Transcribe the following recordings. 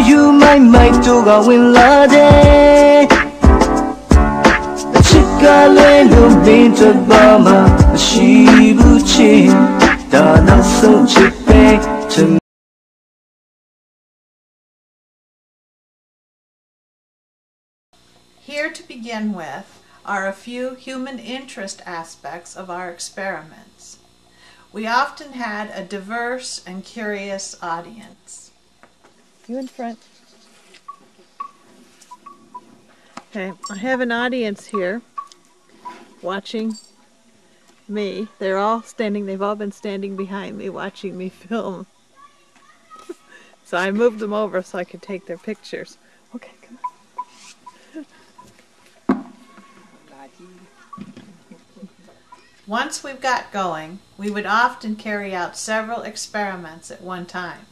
ယူမိုက်မိုက်တို့ကဝင်လာတယ်အချစ်ကလွဲလို့မင်းတို့ဘာမှမရှိဘူးချစ်ဒါနောက်ဆုံးချစ်ပဲ Here to begin with are a few human interest aspects of our experiments. We often had a diverse and curious audience. You in front. Okay, I have an audience here watching me. They're all standing, they've all been standing behind me watching me film. So I moved them over so I could take their pictures. Okay, come on. Once we've got going, we would often carry out several experiments at one time.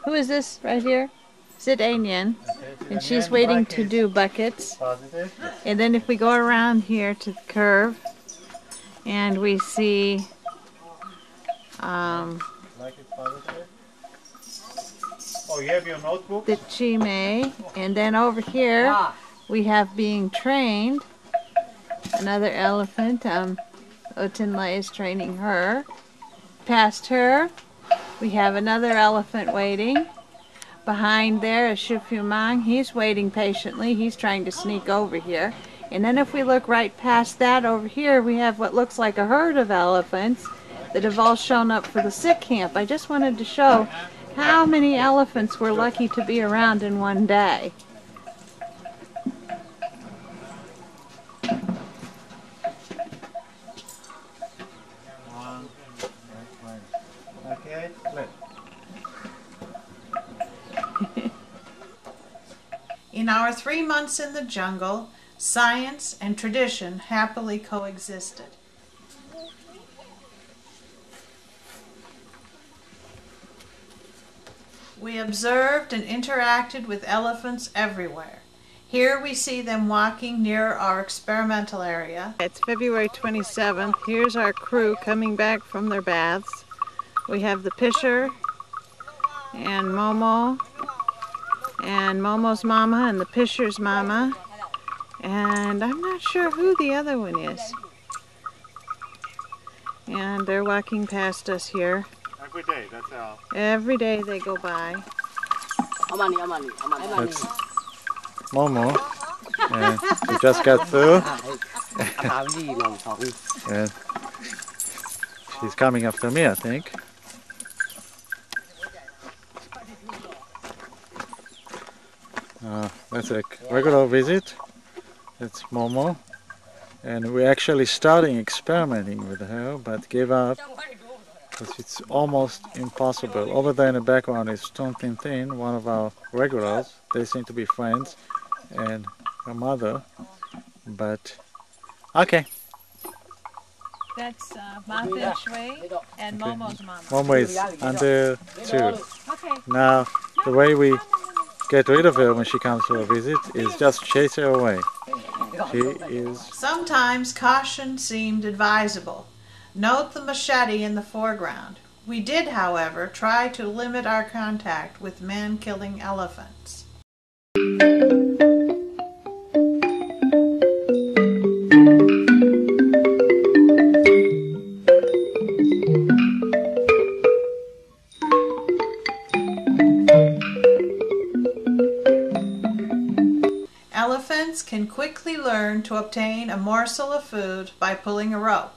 Who is this right here? Sit Anyan, and she's waiting to do buckets. And then if we go around here to the curve, and we see oh, you have your notebook? the chime, and then over here we have being trained, another elephant. Otenla is training her. Past her, we have another elephant waiting. Behind there is Shufumang. He's waiting patiently. He's trying to sneak over here. And then if we look right past that over here, we have what looks like a herd of elephants that have all shown up for the sick camp. I just wanted to show how many elephants we're lucky to be around in one day. Okay, let. In our 3 months in the jungle, science and tradition happily coexisted. We observed and interacted with elephants everywhere. Here we see them walking near our experimental area. It's February 27th. Here's our crew coming back from their baths. We have the Pisher and Momo's mama and the Pisher's mama. And I'm not sure who the other one is. And they're walking past us here. Every day, that's all. Every day they go by. That's Momo. And we just got through. And she's coming after me, I think. That's a regular visit. That's Momo. And we're actually starting experimenting with her, but gave up because it's almost impossible. Over there in the background is Ton Tin Tin, one of our regulars. They seem to be friends, and her mother. But okay. That's Martin Shui and Momo's mama. Momo is under 2. Okay. Now, the way we get rid of her when she comes for a visit is just chase her away. She is... Sometimes caution seemed advisable. Note the machete in the foreground. We did, however, try to limit our contact with man-killing elephants. Elephants can quickly learn to obtain a morsel of food by pulling a rope.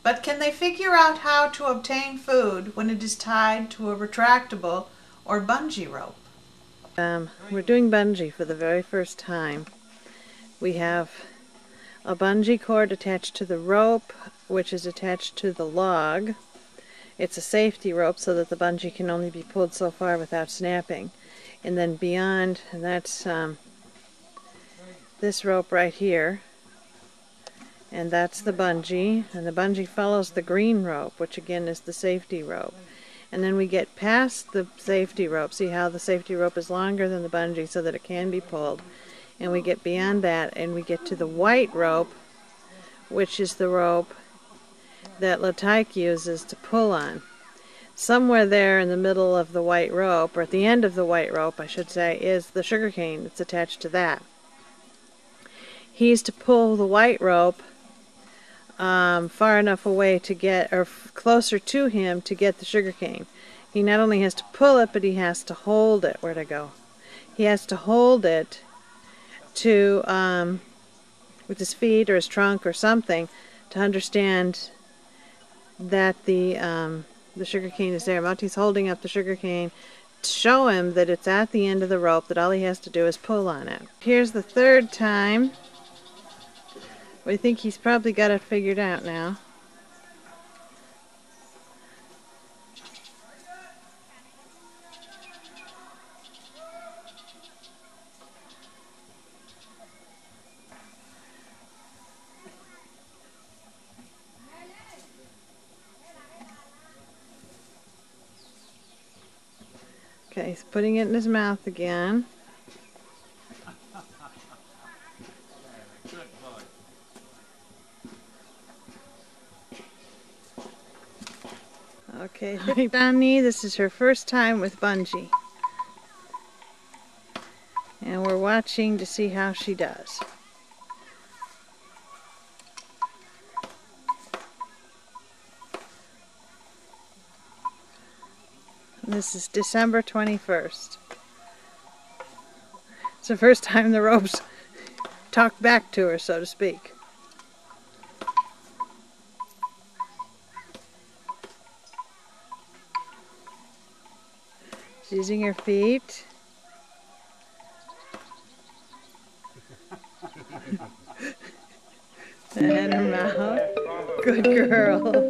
But can they figure out how to obtain food when it is tied to a retractable or bungee rope? We're doing bungee for the very first time. We have a bungee cord attached to the rope, which is attached to the log. It's a safety rope so that the bungee can only be pulled so far without snapping. And then beyond, that's this rope right here. And that's the bungee, and the bungee follows the green rope, which again is the safety rope. And then we get past the safety rope. See how the safety rope is longer than the bungee so that it can be pulled. And we get beyond that and we get to the white rope, which is the rope that Lataik uses to pull on. somewhere there in the middle of the white rope, or at the end of the white rope, I should say, is the sugar cane that's attached to that. He's to pull the white rope far enough away to get, or closer to him to get the sugar cane. He not only has to pull it, but he has to hold it. Where'd it go? He has to hold it to, with his feet or his trunk or something, to understand that the sugar cane is there. Monty's holding up the sugar cane to show him that it's at the end of the rope, that all he has to do is pull on it. Here's the third time. I think he's probably got it figured out now. Okay, he's putting it in his mouth again. Okay, Dani, this is her first time with bungee. And we're watching to see how she does. And this is December 21st. It's the first time the ropes talked back to her, so to speak. She's using her feet. And her mouth. Good girl.